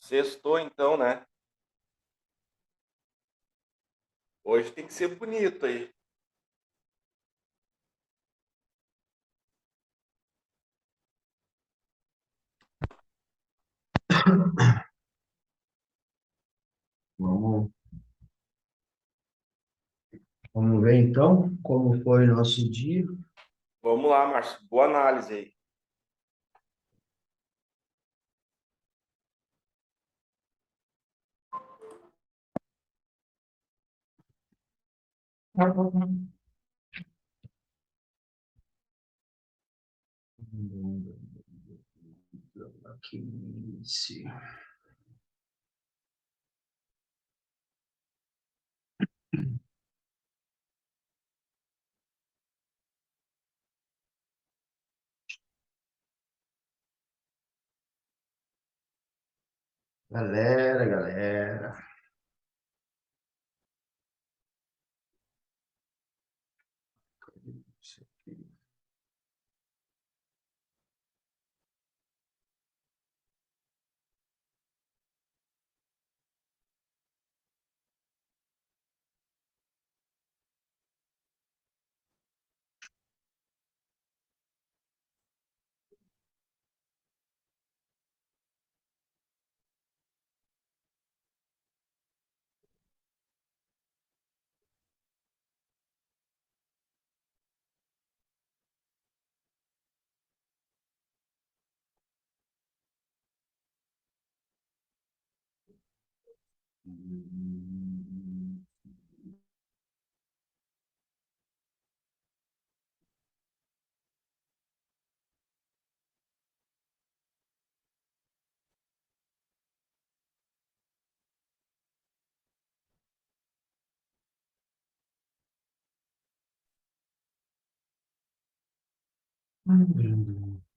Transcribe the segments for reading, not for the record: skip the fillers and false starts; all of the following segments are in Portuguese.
Sextou então, né? Hoje tem que ser bonito aí. Vamos ver então como foi o nosso dia. Vamos lá, Márcio. Boa análise aí. Aqui, inicio. Galera. Isso aqui.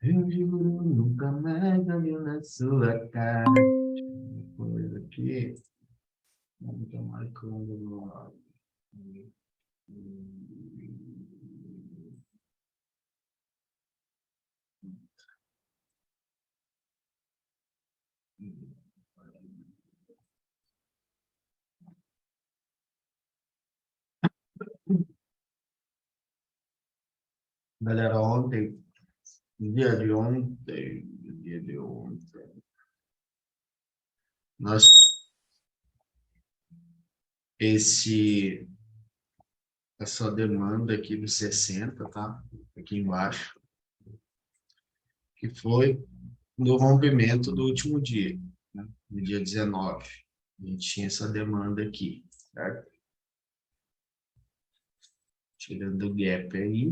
Eu juro, nunca mais olho na sua cara. Coisa aqui. Vamos estar marcando no. Galera, ontem, dia de ontem, nós, essa demanda aqui dos 60, tá? Aqui embaixo, que foi do rompimento do último dia, né? No dia 19. A gente tinha essa demanda aqui, certo? Tirando o gap aí,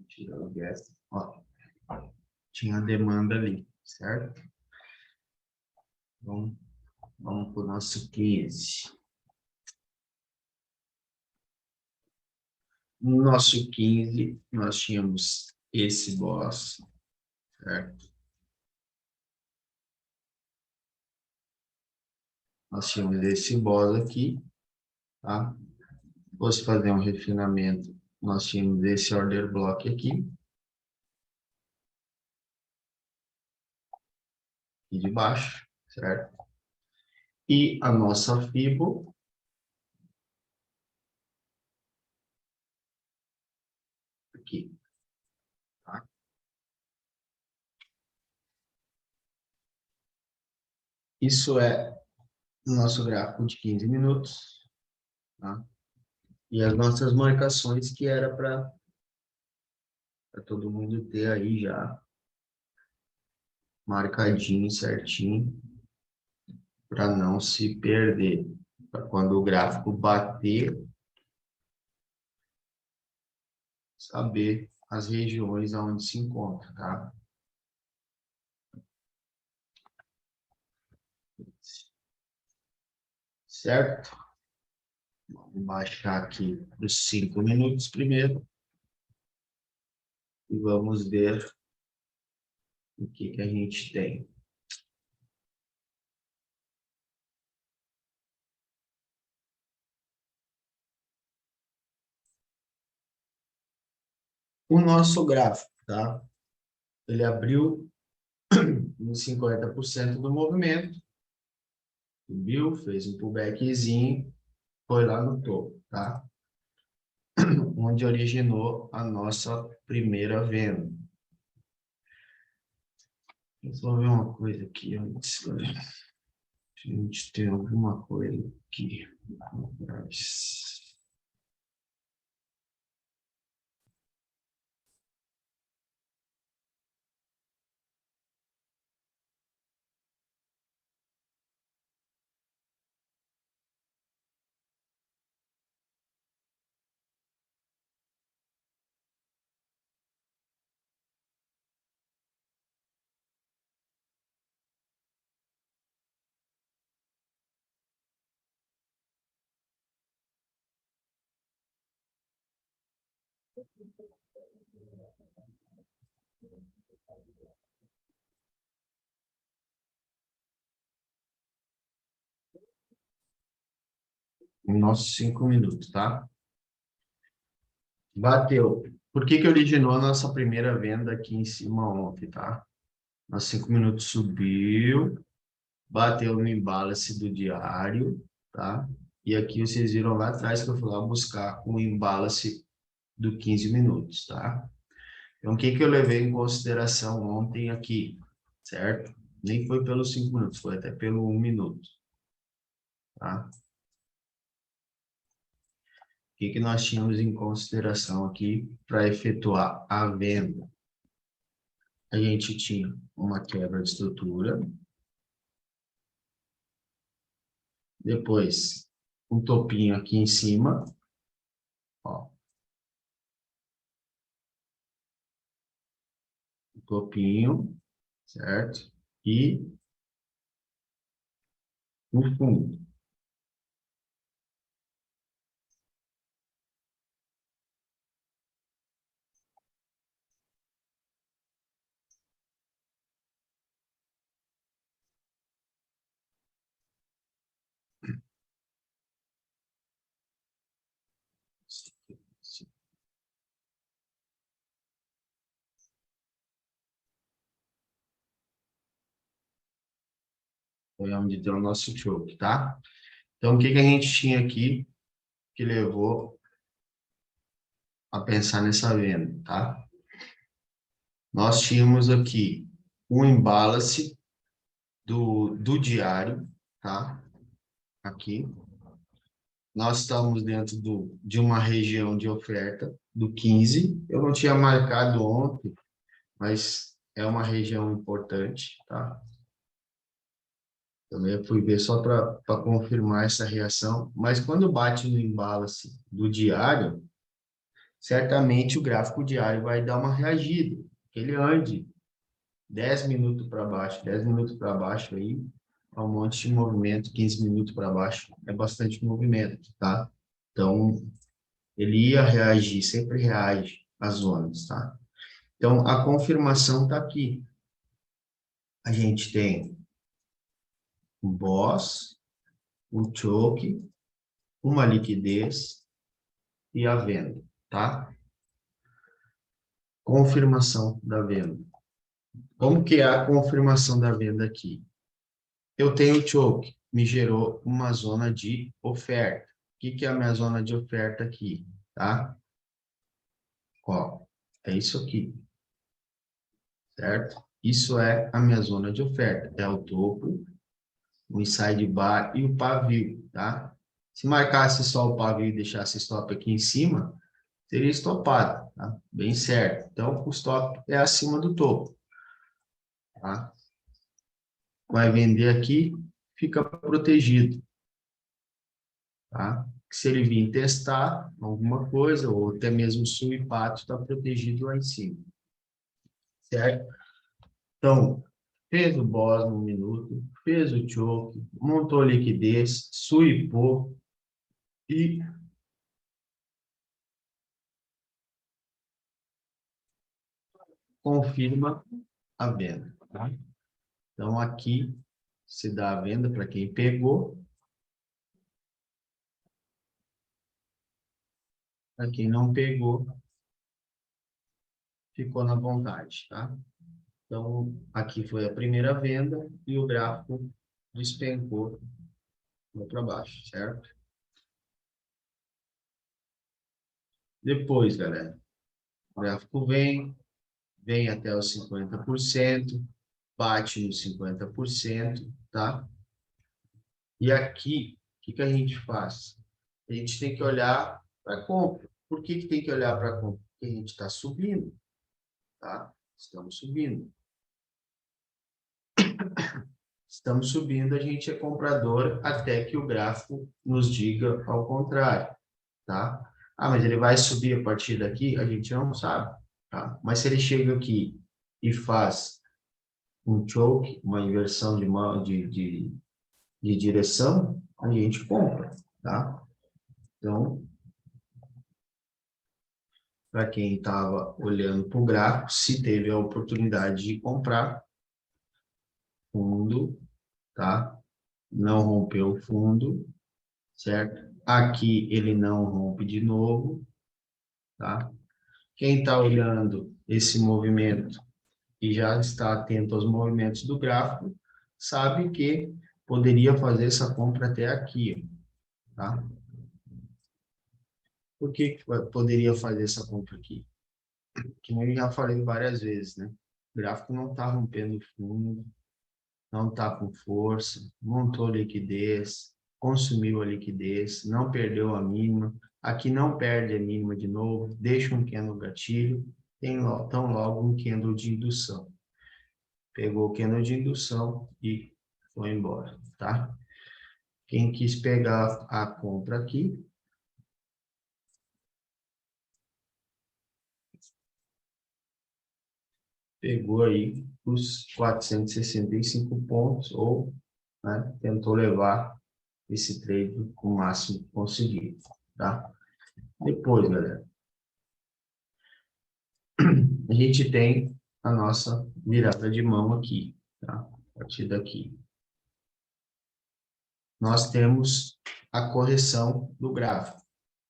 tirando o gap, ó, tinha a demanda ali, certo? Então, vamos para o nosso 15. No nosso 15, nós tínhamos esse boss, certo? Nós tínhamos esse boss aqui, tá? Se fosse fazer um refinamento, nós tínhamos esse order block aqui e de baixo, certo? E a nossa Fibo aqui, tá? Isso é o nosso gráfico de 15 minutos, tá? E as nossas marcações que era para todo mundo ter aí já marcadinho, certinho, para não se perder. Para quando o gráfico bater, saber as regiões onde se encontra, tá? Certo? Vamos baixar aqui os 5 minutos primeiro e vamos ver o que a gente tem. O nosso gráfico, tá? Ele abriu nos 50% do movimento, subiu, fez um pullbackzinho, foi lá no topo, tá? Onde originou a nossa primeira venda. Deixa eu ver uma coisa aqui antes. A gente tem alguma coisa aqui. Nossos 5 minutos, tá? Bateu. Por que que originou a nossa primeira venda aqui em cima ontem, tá? Nos 5 minutos subiu, bateu no imbalance do diário, tá? E aqui vocês viram lá atrás que eu fui lá buscar o imbalance do 15 minutos, tá? Então, o que que eu levei em consideração ontem aqui, certo? Nem foi pelos 5 minutos, foi até pelo 1 minuto, tá? O que que nós tínhamos em consideração aqui para efetuar a venda? A gente tinha uma quebra de estrutura, depois um topinho aqui em cima, ó, um topinho, certo? E o fundo. Foi onde deu o nosso choke, tá? Então, o que que a gente tinha aqui que levou a pensar nessa venda, tá? Nós tínhamos aqui um imbalance do diário, tá? Aqui. Nós estamos dentro de uma região de oferta do 15. Eu não tinha marcado ontem, mas é uma região importante, tá? Também fui ver só para confirmar essa reação. Mas quando bate no imbalance do diário, certamente o gráfico diário vai dar uma reagida. Ele ande 10 minutos para baixo, 10 minutos para baixo aí, é um monte de movimento, 15 minutos para baixo, é bastante movimento, tá? Então, ele ia reagir, sempre reage às zonas, tá? Então, a confirmação está aqui. A gente tem o BOSS, o choke, uma liquidez e a venda, tá? Confirmação da venda. Como que é a confirmação da venda aqui? Eu tenho o choke, me gerou uma zona de oferta. O que que é a minha zona de oferta aqui, tá? Ó, é isso aqui, certo? Isso é a minha zona de oferta. É o topo, o inside bar e o pavio, tá? Se marcasse só o pavio e deixasse stop aqui em cima, teria estopado, tá? Bem certo. Então, o stop é acima do topo, tá? Vai vender aqui, fica protegido, tá? Se ele vir testar alguma coisa, ou até mesmo se o impacto está protegido lá em cima, certo? Então, fez o BOS no minuto, fez o choke, montou a liquidez, suipou e confirma a venda, tá? Então, aqui se dá a venda para quem pegou, para quem não pegou, ficou na vontade, tá? Então, aqui foi a primeira venda e o gráfico despencou para baixo, certo? Depois, galera, o gráfico vem até os 50%, bate nos 50%, tá? E aqui, o que que a gente faz? A gente tem que olhar para a compra. Por que que tem que olhar para a compra? Porque a gente está subindo, tá? Estamos subindo. Estamos subindo, a gente é comprador até que o gráfico nos diga ao contrário, tá? Ah, mas ele vai subir a partir daqui? A gente não sabe, tá? Mas se ele chega aqui e faz um choke, uma inversão de direção, a gente compra, tá? Então, para quem estava olhando para o gráfico, se teve a oportunidade de comprar fundo, tá? Não rompeu o fundo, certo? Aqui ele não rompe de novo, tá? Quem está olhando esse movimento e já está atento aos movimentos do gráfico, sabe que poderia fazer essa compra até aqui, tá? Por que poderia fazer essa compra aqui? Que eu já falei várias vezes, né? O gráfico não está rompendo fundo, não está com força, montou liquidez, consumiu a liquidez, não perdeu a mínima, aqui não perde a mínima de novo, deixa um candle gatilho, tem tão logo um candle de indução. Pegou o candle de indução e foi embora, tá? Quem quis pegar a compra aqui, pegou aí os 465 pontos ou, né, tentou levar esse trade o máximo que conseguir, tá? Depois, galera, a gente tem a nossa virada de mão aqui, tá? A partir daqui. Nós temos a correção do gráfico,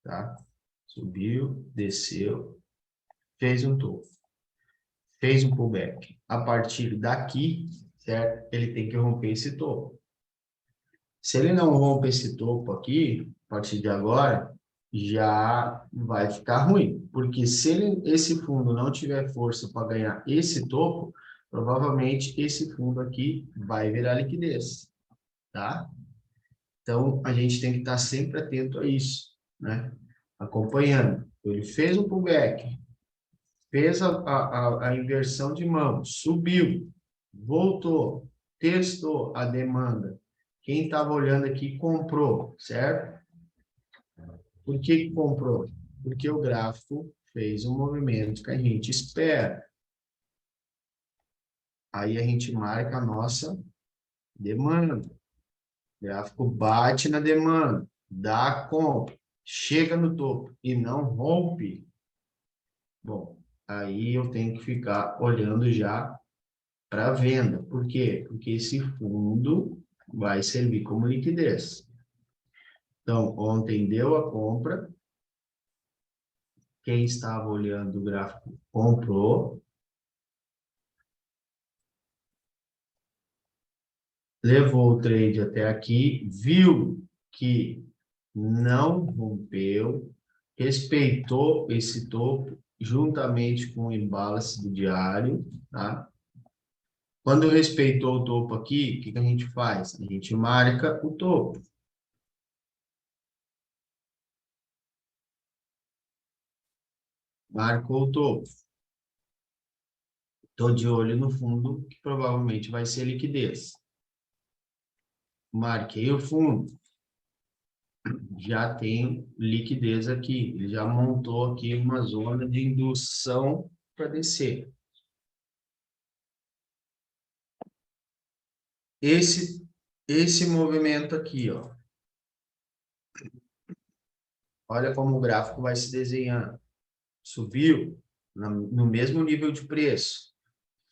tá? Subiu, desceu, fez um topo, fez um pullback. A partir daqui, certo? Ele tem que romper esse topo. Se ele não rompe esse topo aqui, a partir de agora, já vai ficar ruim. Porque se esse fundo não tiver força para ganhar esse topo, provavelmente esse fundo aqui vai virar liquidez, tá? Então, a gente tem que estar sempre atento a isso, né? Acompanhando. Ele fez o pullback, fez a inversão de mão, subiu, voltou, testou a demanda. Quem estava olhando aqui comprou, certo? Por que que comprou? Porque o gráfico fez um movimento que a gente espera. Aí a gente marca a nossa demanda. O gráfico bate na demanda, dá a compra, chega no topo e não rompe. Bom, aí eu tenho que ficar olhando já para venda. Por quê? Porque esse fundo vai servir como liquidez. Então, ontem deu a compra, quem estava olhando o gráfico comprou, levou o trade até aqui, viu que não rompeu, respeitou esse topo juntamente com o imbalance do diário, tá? Quando respeitou o topo aqui, o que que a gente faz? A gente marca o topo. Marcou o topo. Estou de olho no fundo, que provavelmente vai ser liquidez. Marquei o fundo. Já tem liquidez aqui. Ele já montou aqui uma zona de indução para descer. Esse movimento aqui, ó. Olha como o gráfico vai se desenhando. Subiu no mesmo nível de preço.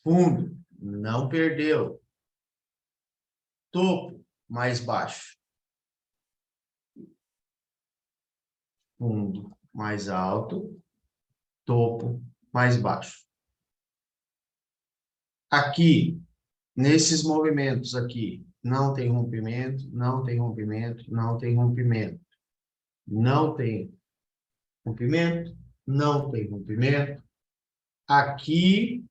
Fundo, não perdeu. Topo, mais baixo. Fundo, mais alto. Topo, mais baixo. Aqui, nesses movimentos aqui, não tem rompimento, não tem rompimento, não tem rompimento. Não tem rompimento, não tem rompimento. Aqui,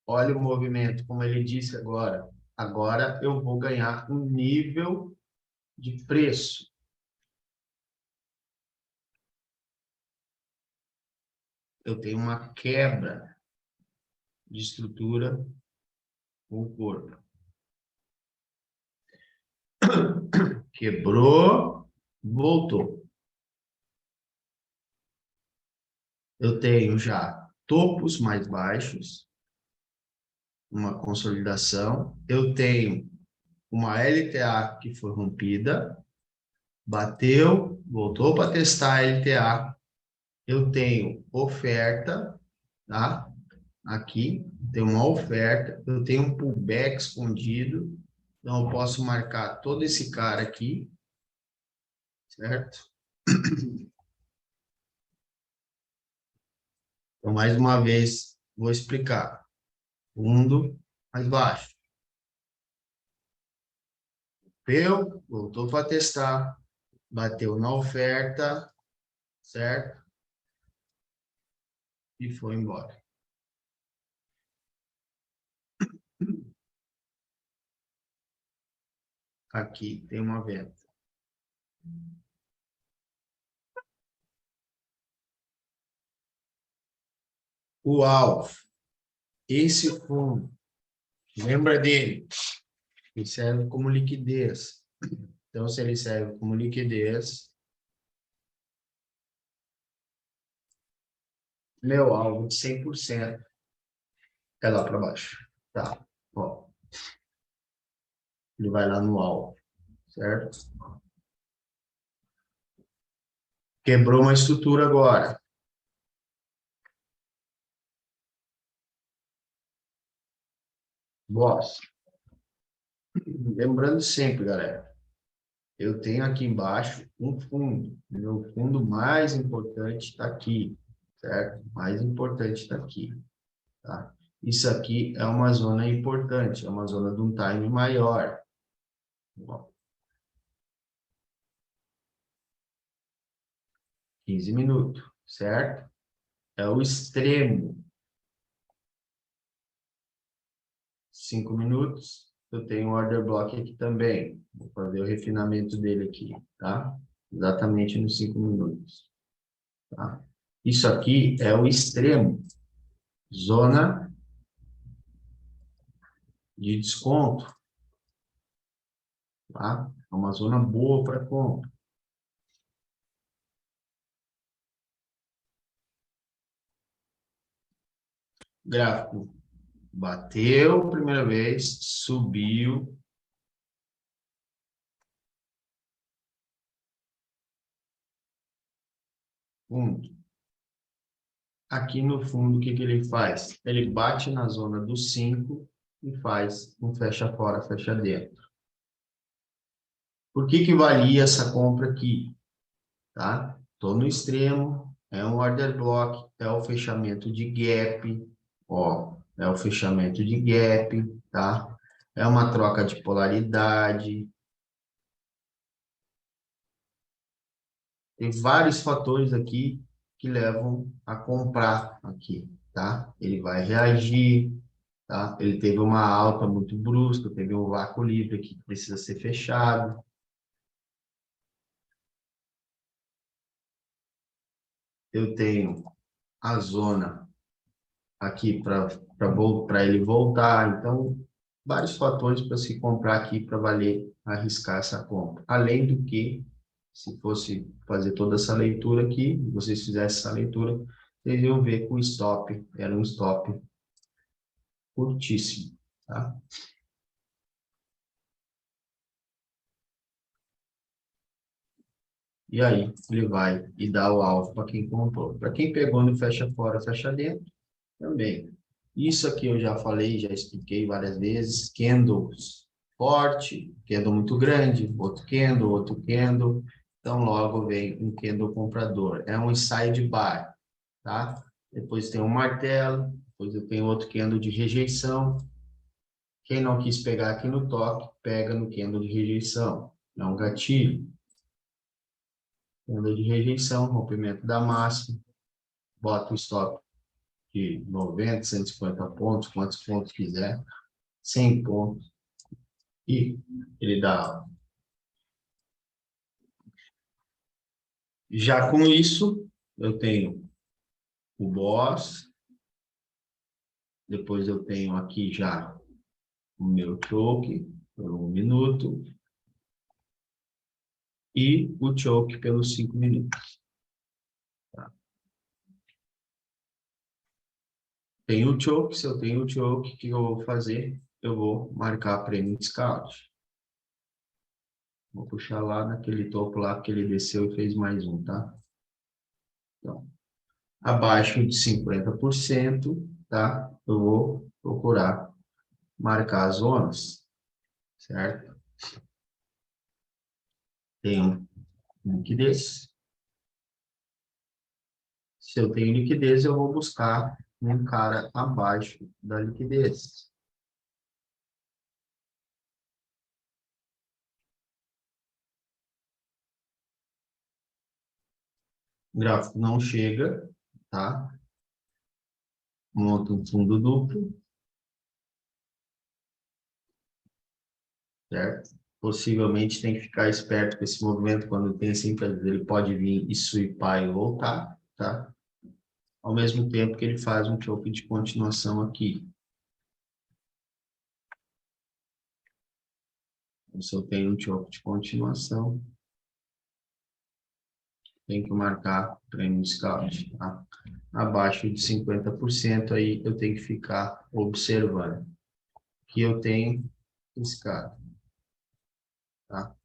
olha o movimento, como ele disse agora. Agora eu vou ganhar um nível de preço. Eu tenho uma quebra de estrutura com o corpo. Quebrou, voltou. Eu tenho já topos mais baixos, uma consolidação. Eu tenho uma LTA que foi rompida, bateu, voltou para testar a LTA. Eu tenho oferta, tá? Aqui, tem uma oferta. Eu tenho um pullback escondido. Então, eu posso marcar todo esse cara aqui, certo? Então, mais uma vez, vou explicar. Fundo mais baixo. Rompeu, voltou para testar, bateu na oferta, certo? E foi embora. Aqui tem uma venda. O alvo, esse fundo, lembra dele? Ele serve como liquidez. Então, se ele serve como liquidez, meu alvo de 100% é lá para baixo. Tá, ó. Ele vai lá no alvo, certo? Quebrou uma estrutura agora. Boss. Lembrando sempre, galera, eu tenho aqui embaixo um fundo. Meu fundo mais importante está aqui, certo? Mais importante está aqui, tá? Isso aqui é uma zona importante, é uma zona de um time maior. Bom, 15 minutos, certo? É o extremo. 5 minutos. Eu tenho um order block aqui também. Vou fazer o refinamento dele aqui, tá? Exatamente nos 5 minutos. Tá? Isso aqui é o extremo. Zona de desconto. Tá? É uma zona boa para compra. Gráfico bateu a primeira vez, subiu. Fundo. Aqui no fundo, o que que ele faz? Ele bate na zona do 5 e faz um fecha fora, fecha dentro. Por que que valia essa compra aqui? Tá? Estou no extremo, é um order block, é o fechamento de gap, ó, é o fechamento de gap, tá? É uma troca de polaridade. Tem vários fatores aqui que levam a comprar aqui, tá? Ele vai reagir, tá? Ele teve uma alta muito brusca, teve um vácuo livre aqui que precisa ser fechado. Eu tenho a zona aqui para ele voltar. Então, vários fatores para se comprar aqui para valer arriscar essa compra. Além do que, se fosse fazer toda essa leitura aqui, vocês fizessem essa leitura, vocês iam ver que o stop era um stop curtíssimo, tá? E aí, ele vai e dá o alvo para quem comprou. Para quem pegou no fecha fora, fecha dentro, também. Isso aqui eu já falei, já expliquei várias vezes. Candles forte, candle muito grande, outro candle, outro candle. Então, logo vem um candle comprador. É um side bar, tá? Depois tem um martelo, Depois eu tenho outro candle de rejeição. Quem não quis pegar aqui no toque, pega no candle de rejeição. É um gatilho. Candle de rejeição, rompimento da máxima. Bota o stop de 90, 150 pontos, quantos pontos quiser. 100 pontos. E ele dá alta. Já com isso, eu tenho o boss. Depois eu tenho aqui já o meu choke por 1 minuto. E o choke pelos 5 minutos. Tá? Tenho o choke, se eu tenho o choke, o que eu vou fazer? Eu vou marcar prêmio discount. Vou puxar lá naquele topo lá que ele desceu e fez mais um, tá? Então, abaixo de 50%, tá? Eu vou procurar marcar as zonas, certo? Tenho liquidez. Se eu tenho liquidez, eu vou buscar um cara abaixo da liquidez. O gráfico não chega, tá? Monta um fundo duplo, certo? Possivelmente tem que ficar esperto com esse movimento quando tem assim, ele pode vir e sweepar e voltar, tá? Ao mesmo tempo que ele faz um choke de continuação aqui. Então, se eu tenho um choke de continuação, tem que marcar prêmio scout, tá? Abaixo de 50%, aí eu tenho que ficar observando. Que eu tenho esse cara, tá?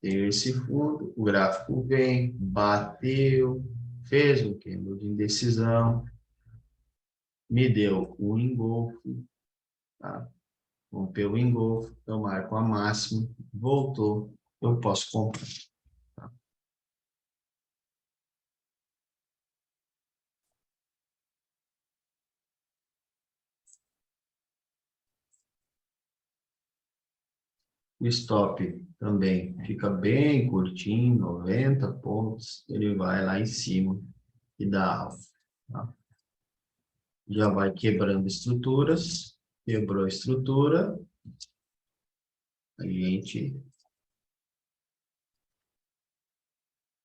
Tenho esse fundo, o gráfico vem, bateu, fez um candle de indecisão, me deu um engolfo, tá? Rompeu o engolfo, eu marco a máxima, voltou, eu posso comprar. Tá? O stop também fica bem curtinho, 90 pontos, ele vai lá em cima e dá alta. Tá? Já vai quebrando estruturas, quebrou a estrutura, a gente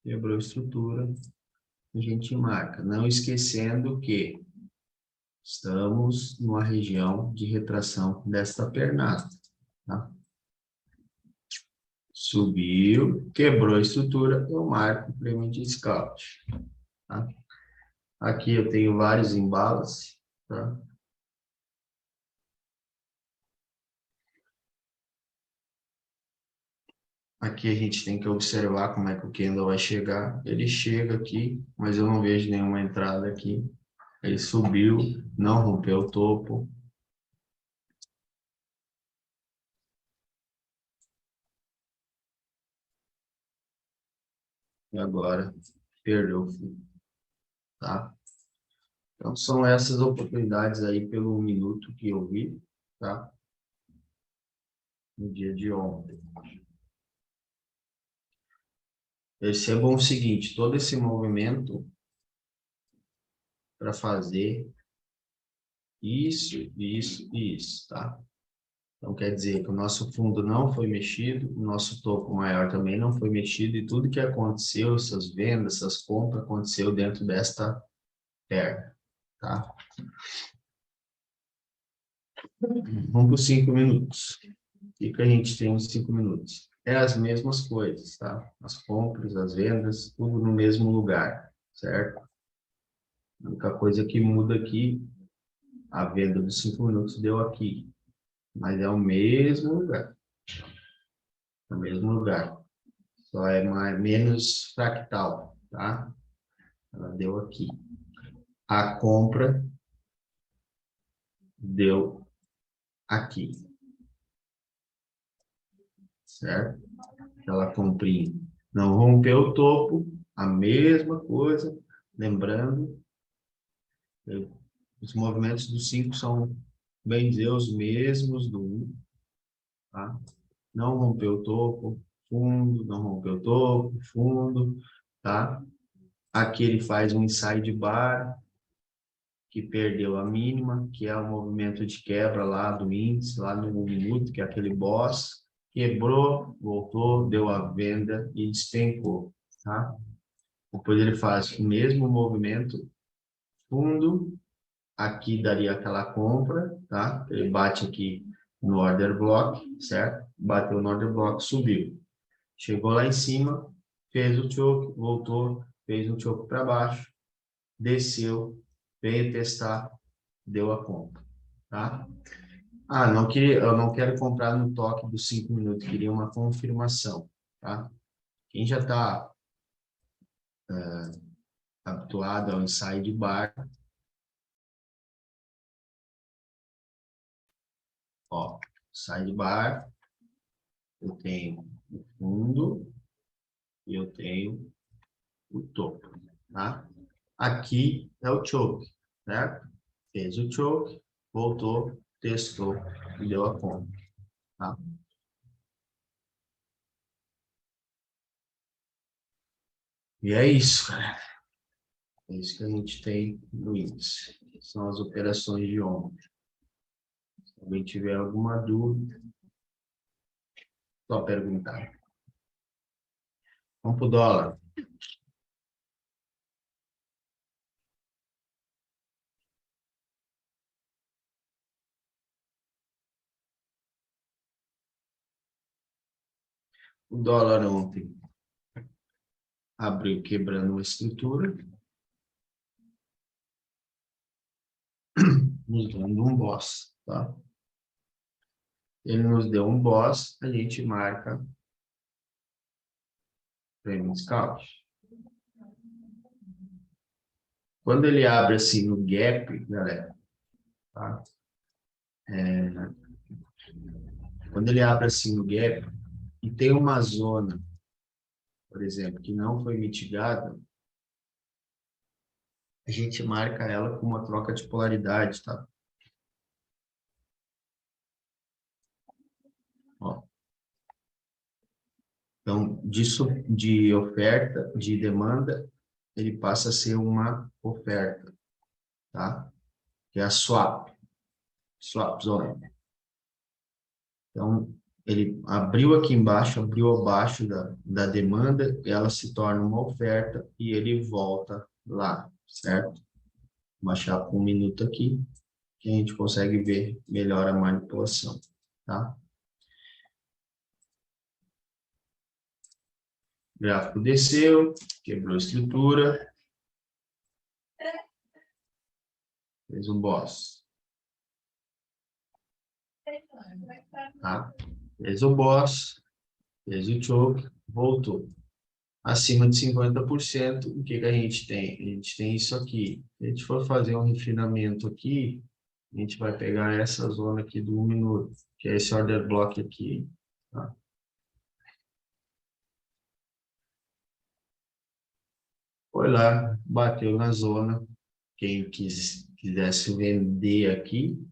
quebrou a estrutura, a gente marca. Não esquecendo que estamos numa região de retração desta pernada. Tá? Subiu, quebrou a estrutura, eu marco o prêmio de scout. Tá? Aqui eu tenho vários embalos. Tá? Aqui a gente tem que observar como é que o candle vai chegar. Ele chega aqui, mas eu não vejo nenhuma entrada aqui. Ele subiu, não rompeu o topo. E agora perdeu o fio, tá? Então são essas oportunidades aí pelo minuto que eu vi, tá? No dia de ontem. Percebam o seguinte, todo esse movimento para fazer isso, isso e isso, tá? Então, quer dizer que o nosso fundo não foi mexido, o nosso topo maior também não foi mexido, e tudo que aconteceu, essas vendas, essas compras, aconteceu dentro desta perna, tá? Vamos para os 5 minutos. O que a gente tem nos 5 minutos? É as mesmas coisas, tá? As compras, as vendas, tudo no mesmo lugar, certo? A única coisa que muda aqui, a venda dos 5 minutos deu aqui, mas é o mesmo lugar. É o mesmo lugar. Só é menos fractal, tá? Ela deu aqui. A compra deu aqui, certo? Aquela comprinha não rompeu o topo, a mesma coisa, lembrando Os movimentos do 5 são, bem dizer, os mesmos do 1, tá? Não rompeu o topo, fundo, não rompeu o topo, fundo, tá? Aqui ele faz um inside bar, que perdeu a mínima, que é o movimento de quebra lá do índice, lá no 1 minuto, que é aquele boss, quebrou, voltou, deu a venda e despencou, tá? Depois ele faz o mesmo movimento, fundo, aqui daria aquela compra, tá? Ele bate aqui no order block, certo? Bateu no order block, subiu. Chegou lá em cima, fez o choke, voltou, fez um choke para baixo, desceu, veio testar, deu a compra, tá? Ah, não queria, eu não quero comprar no toque dos 5 minutos, queria uma confirmação, tá? Quem já está habituado ao inside bar, ó, side bar, eu tenho o fundo e eu tenho o topo, tá? Aqui é o choke, certo? Fez o choke, voltou, testou e deu a compra, tá? E é isso, cara. É isso que a gente tem no índice. São as operações de ontem. Se alguém tiver alguma dúvida, só perguntar. Vamos para o dólar. O dólar ontem abriu quebrando uma estrutura, nos dando um boss, tá? Ele nos deu um boss, a gente marca prêmio scout. Quando ele abre assim no gap, galera, tá? Quando ele abre assim no gap e tem uma zona, por exemplo, que não foi mitigada, a gente marca ela com uma troca de polaridade, tá? Ó. Então, disso de oferta, de demanda, ele passa a ser uma oferta, tá? Que é a swap zone. Então, ele abriu aqui embaixo, abriu abaixo da demanda, ela se torna uma oferta e ele volta lá, certo? Vou baixar por 1 minuto aqui, que a gente consegue ver melhor a manipulação, tá? O gráfico desceu, quebrou a estrutura, fez um boss, tá? Fez o boss, fez o choke, voltou. Acima de 50%, o que que a gente tem? A gente tem isso aqui. Se a gente for fazer um refinamento aqui, a gente vai pegar essa zona aqui do 1 minuto, que é esse order block aqui, tá? Foi lá, bateu na zona. Quem quisesse vender aqui,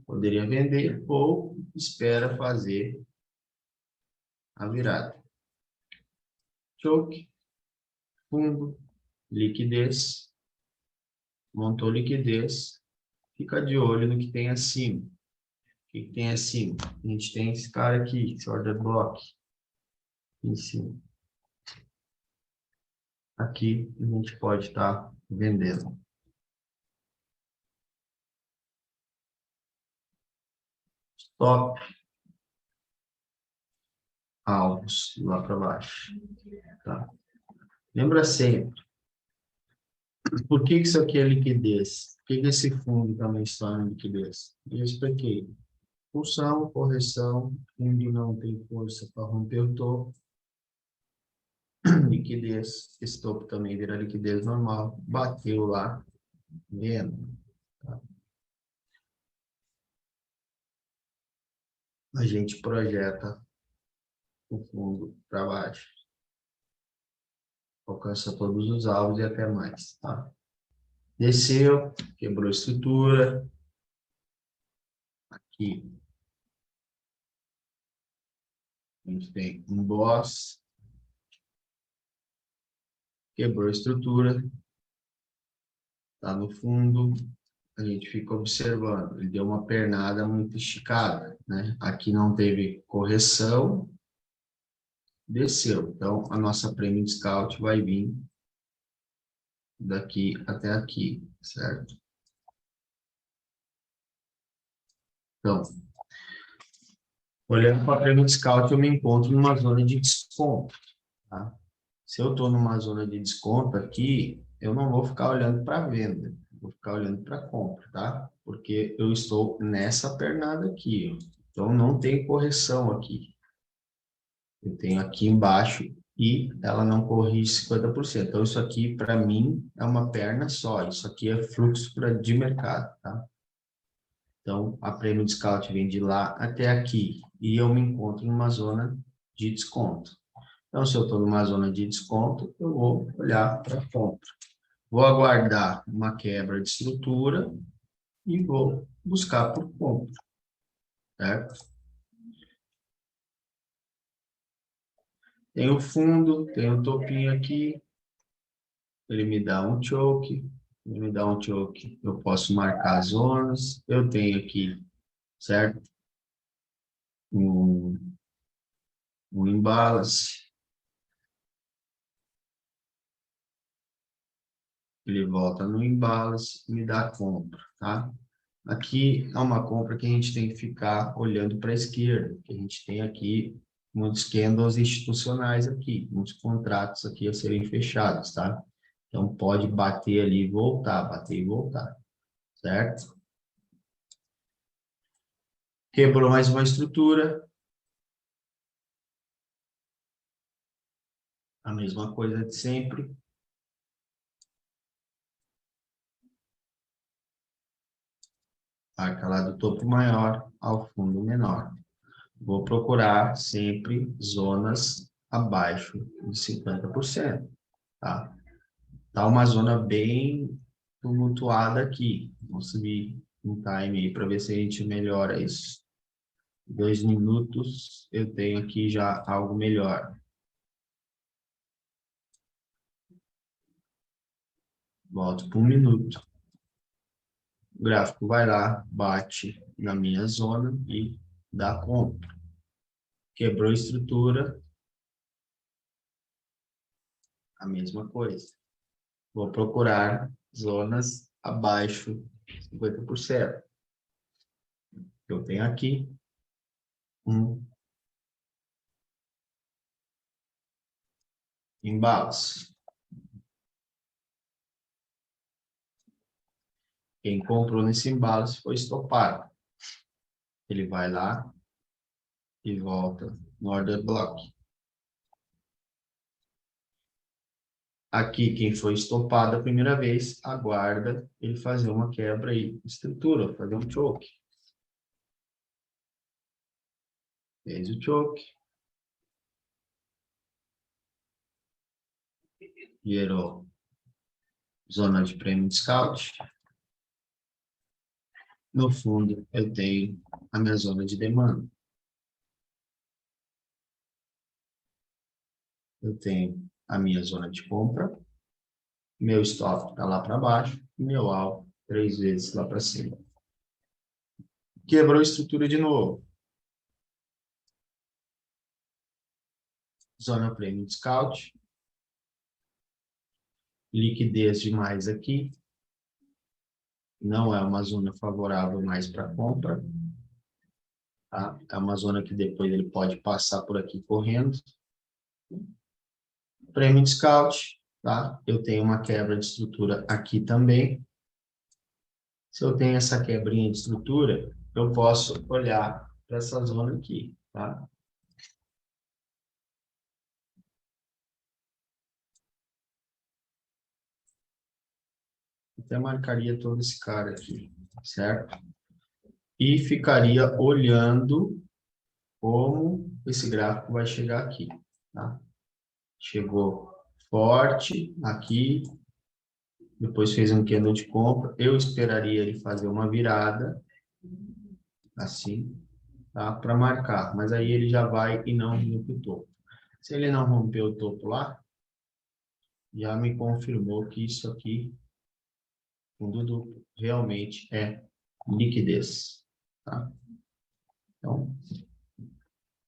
poderia vender ou espera fazer a virada. Choke, fundo, liquidez, montou liquidez, fica de olho no que tem acima. O que tem acima? A gente tem esse cara aqui, esse order block, em cima. Aqui a gente pode estar vendendo. Stop, alvos lá para baixo. Tá? Lembra sempre, por que isso aqui é liquidez? Por que esse fundo também está em liquidez? Eu expliquei. Pulsão, correção, fundo não tem força para romper o topo. Liquidez, esse topo também vira liquidez normal. Bateu lá, vendo. Tá? A gente projeta o fundo para baixo. Alcança todos os alvos e até mais, tá? Desceu, quebrou a estrutura. Aqui a gente tem um boss, quebrou a estrutura, está no fundo, a gente fica observando. Ele deu uma pernada muito esticada, né? Aqui não teve correção, desceu. Então, a nossa Premium Scout vai vir daqui até aqui, certo? Então, olhando para a Premium Scout, eu me encontro numa zona de desconto, tá? Se eu estou numa zona de desconto aqui, eu não vou ficar olhando para venda, vou ficar olhando para compra, tá? Porque eu estou nessa pernada aqui, ó. Então não tem correção aqui. Eu tenho aqui embaixo e ela não corrige 50%. Então isso aqui, para mim, é uma perna só. Isso aqui é fluxo de mercado, tá? Então, a Prêmio Discount vem de lá até aqui e eu me encontro numa zona de desconto. Então, se eu estou numa zona de desconto, eu vou olhar para a compra. Vou aguardar uma quebra de estrutura e vou buscar por compra, certo? Tem o fundo, tem o topinho aqui, ele me dá um choke, ele me dá um choke, eu posso marcar as zonas, eu tenho aqui, certo? Um imbalance, ele volta no imbalance e me dá a compra, tá? Aqui é uma compra que a gente tem que ficar olhando para a esquerda, que a gente tem aqui muitos candles institucionais aqui, muitos contratos aqui a serem fechados, tá? Então pode bater ali e voltar, bater e voltar, certo? Quebrou mais uma estrutura, a mesma coisa de sempre. Marca lá do topo maior ao fundo menor. Vou procurar sempre zonas abaixo de 50%, tá? Tá uma zona bem tumultuada aqui. Vamos subir um time aí para ver se a gente melhora isso. 2 minutos, eu tenho aqui já algo melhor. Volto para 1 minuto. O gráfico vai lá, bate na minha zona e dá compra. Quebrou a estrutura, a mesma coisa. Vou procurar zonas abaixo de 50%. Eu tenho aqui um embalos. Quem comprou nesse embalo foi estopado. Ele vai lá e volta no order block. Aqui, quem foi estopado a primeira vez, aguarda ele fazer uma quebra aí, estrutura, fazer um choke. Fez o choke. Gerou zona de prêmio discount. No fundo, eu tenho a minha zona de demanda. Eu tenho a minha zona de compra. Meu stop está lá para baixo. E meu alvo 3 vezes lá para cima. Quebrou a estrutura de novo. Zona Premium Discount. Liquidez demais aqui. Não é uma zona favorável mais para compra. Tá? É uma zona que depois ele pode passar por aqui correndo. Premium Discount. Tá? Eu tenho uma quebra de estrutura aqui também. Se eu tenho essa quebrinha de estrutura, eu posso olhar para essa zona aqui. Tá? Até marcaria todo esse cara aqui, certo? E ficaria olhando como esse gráfico vai chegar aqui, tá? Chegou forte aqui, depois fez um candle de compra, eu esperaria ele fazer uma virada, assim, tá? Para marcar, mas aí ele já vai e não rompe o topo. Se ele não rompeu o topo lá, já me confirmou que isso aqui, fundo duplo, realmente é liquidez, tá? Então,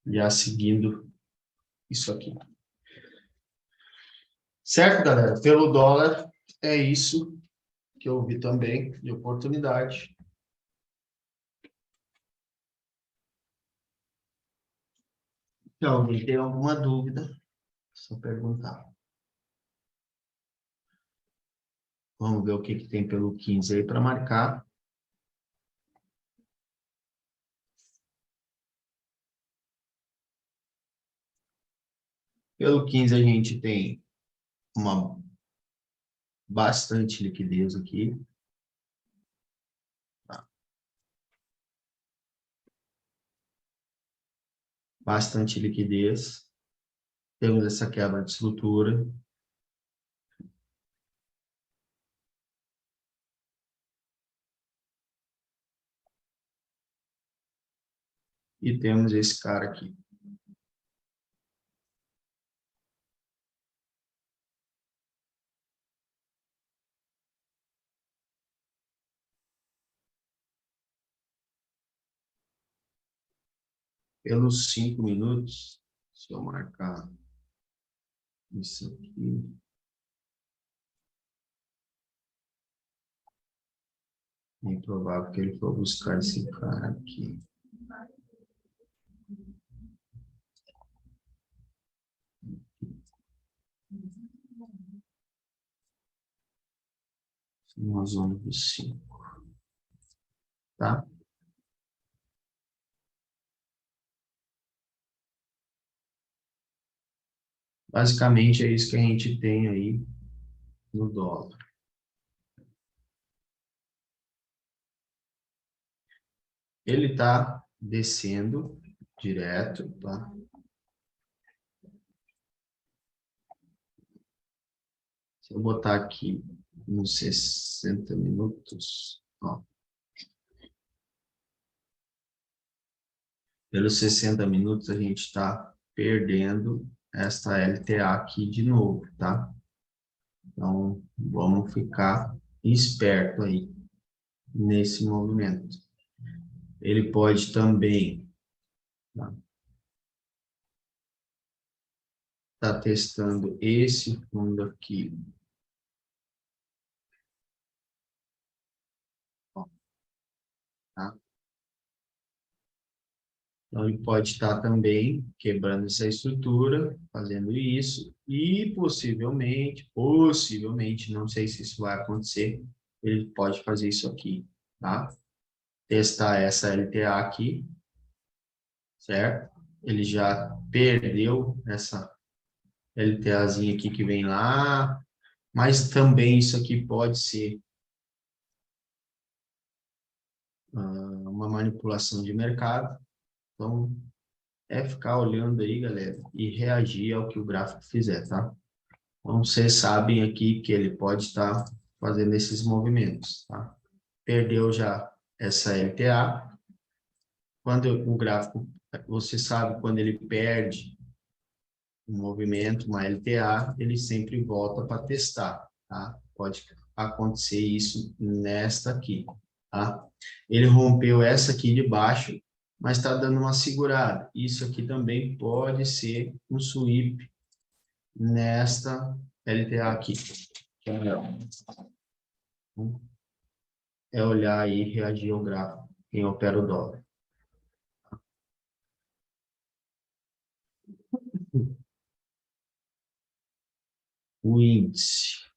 já seguindo isso aqui. Certo, galera? Pelo dólar, é isso que eu vi também de oportunidade. Se alguém tem alguma dúvida, é só perguntar. Vamos ver o que, que tem pelo 15 aí para marcar. Pelo 15 a gente tem uma bastante liquidez aqui. Tá? Bastante liquidez. Temos essa quebra de estrutura. E temos esse cara aqui. Pelos 5 minutos, se eu marcar isso aqui, é improvável que ele for buscar esse cara aqui. Uma zona dos 5, tá? Basicamente é isso que a gente tem aí no dólar. Ele está descendo direto, tá? Se eu botar aqui nos 60 minutos, ó, pelos 60 minutos a gente está perdendo esta LTA aqui de novo, tá? Então, vamos ficar esperto aí nesse movimento. Ele pode também, tá? Tá testando esse fundo aqui, ó, tá? Então, ele pode estar também quebrando essa estrutura, fazendo isso, e possivelmente, não sei se isso vai acontecer, ele pode fazer isso aqui, tá? Testar essa LTA aqui, certo? Ele já perdeu essa LTAzinha aqui que vem lá, mas também isso aqui pode ser uma manipulação de mercado, então é ficar olhando aí, galera, e reagir ao que o gráfico fizer, tá? Então, vocês sabem aqui que ele pode estar fazendo esses movimentos, tá? Perdeu já essa LTA. Quando o gráfico, você sabe, quando ele perde um movimento, uma LTA, ele sempre volta para testar, tá? Pode acontecer isso nesta aqui, tá? Ele rompeu essa aqui de baixo, mas está dando uma segurada. Isso aqui também pode ser um sweep nesta LTA aqui. É olhar e reagir ao gráfico, quem opera o dólar. O índice.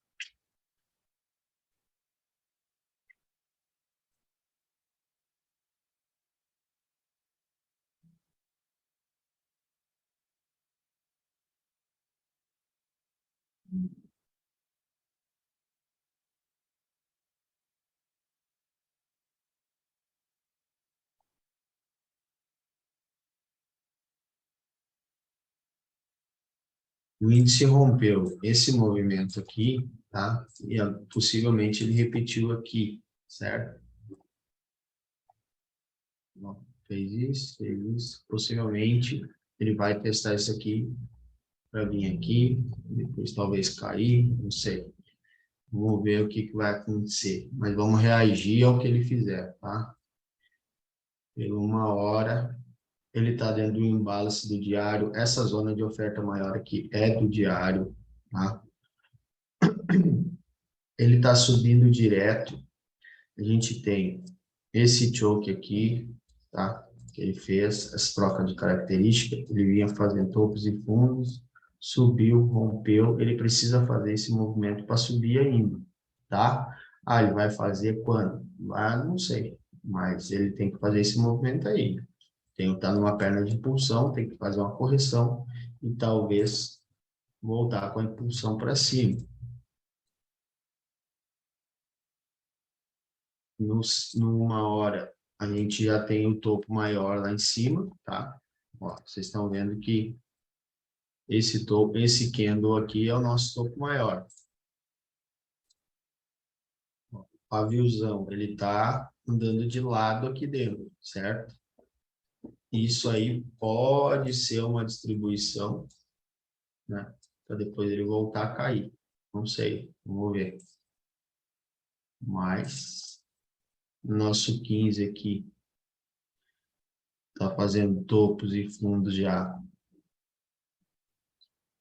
O índice rompeu esse movimento aqui, tá? E possivelmente ele repetiu aqui, certo? Ó, fez isso. Possivelmente ele vai testar isso aqui para vir aqui, depois talvez cair, não sei. Vamos ver o que que vai acontecer. Mas vamos reagir ao que ele fizer, tá? Por 1 hora, ele está dentro do imbalance do diário. Essa zona de oferta maior aqui é do diário, tá? Ele está subindo direto. A gente tem esse choke aqui, tá? Que ele fez, essa troca de característica. Ele vinha fazendo topos e fundos, subiu, rompeu. Ele precisa fazer esse movimento para subir ainda, tá? Ah, ele vai fazer quando? Ah, não sei. Mas ele tem que fazer esse movimento aí. Tem que estar numa perna de impulsão, tem que fazer uma correção e talvez voltar com a impulsão para cima. Numa hora, a gente já tem o topo maior lá em cima, tá? Ó, vocês estão vendo que esse topo, esse candle aqui é o nosso topo maior. O paviozão, ele tá andando de lado aqui dentro, certo? Isso aí pode ser uma distribuição, né? Para depois ele voltar a cair. Não sei, vamos ver. Mas nosso 15 aqui está fazendo topos e fundos já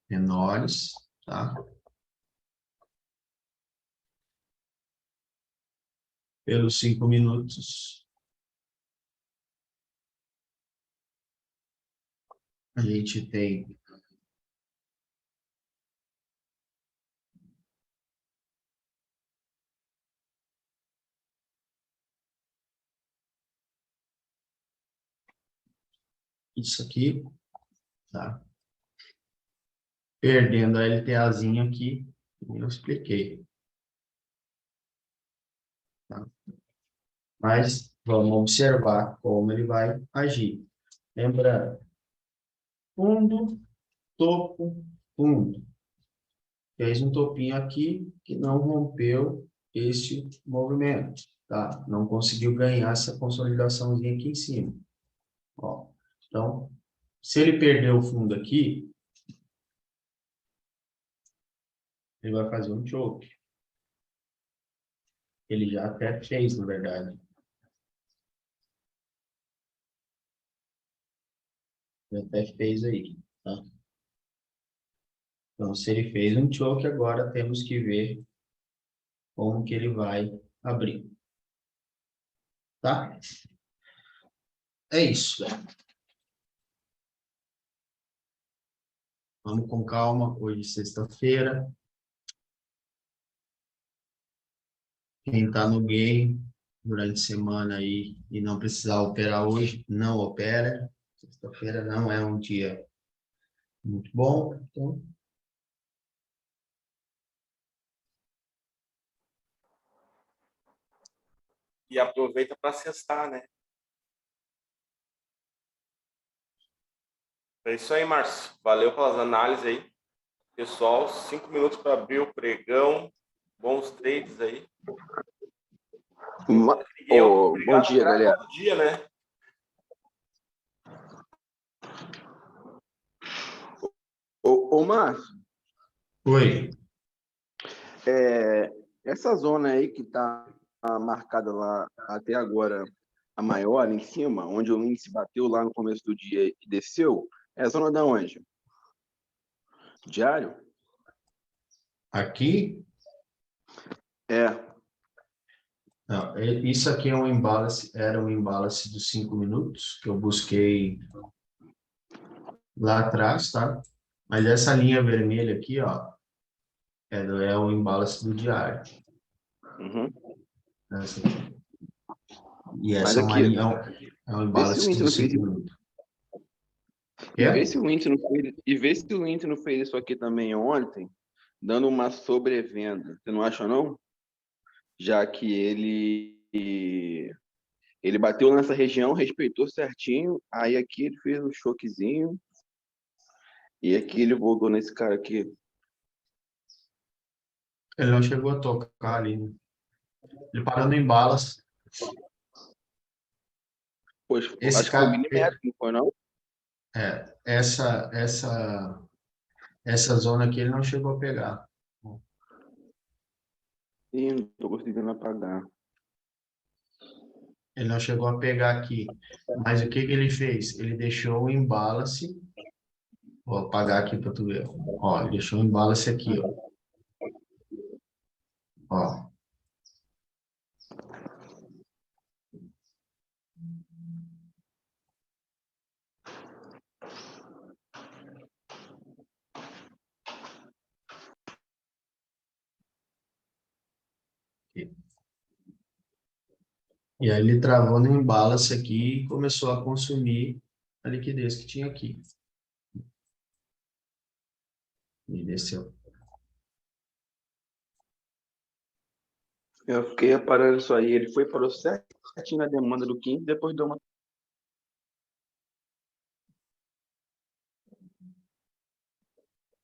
menores, tá? Pelos 5 minutos, a gente tem isso aqui, tá? Perdendo a LTAzinha aqui, eu expliquei, tá? Mas vamos observar como ele vai agir. Lembrando, fundo, topo, fundo. Fez um topinho aqui que não rompeu este movimento, tá? Não conseguiu ganhar essa consolidaçãozinha aqui em cima. Ó, então, se ele perder o fundo aqui, ele vai fazer um choke. Ele já até fez, na verdade. Ele até fez aí, tá? Então, se ele fez um choke, agora temos que ver como que ele vai abrir, tá? É isso, velho. Vamos com calma. Hoje é sexta-feira. Quem está no game durante a semana aí e não precisar operar hoje, não opera. Sexta-feira não é um dia muito bom. Então, E aproveita para cestar, né? É isso aí, Márcio. Valeu pelas análises aí. Pessoal, 5 minutos para abrir o pregão. Bons trades aí. Ninguém é Bom obrigado a dia, operar galera. todo dia, né? Ô Márcio, oi. essa zona aí que está marcada lá até agora, a maior em cima, onde o índice bateu lá no começo do dia e desceu, é a zona da onde? Diário? Aqui, É. não, isso aqui é um imbalance, era um imbalance dos 5 minutos que eu busquei lá atrás, tá? Mas essa linha vermelha aqui, ó, é o imbalance do diário. Uhum. Essa aqui. E Mas essa é uma aqui, linha, é um vê se o imbalance índice não dos fez 5 minutos. e vê Quer? se o índice não fez, e vê se o índice não fez isso aqui também ontem, dando uma sobrevenda. Você não acha, não? Já que ele bateu nessa região, respeitou certinho, aí aqui ele fez um choquezinho E aqui ele voltou nesse cara aqui. Ele não chegou a tocar ali, né? Ele parou no embalas. Pois, Esse acho que foi cara, milimétrico, não foi não? essa zona aqui ele não chegou a pegar. Ih, não tô conseguindo apagar. Ele não chegou a pegar aqui. Mas o que que ele fez? Ele deixou o embalace. Vou apagar aqui para tu ver. Ó, ele deixou o embalace aqui, ó. Ó. Aqui. E aí ele travou no embalace aqui e começou a consumir a liquidez que tinha aqui. E desceu. Eu fiquei reparando isso aí. Ele foi parou certinho na demanda do 15, depois deu uma.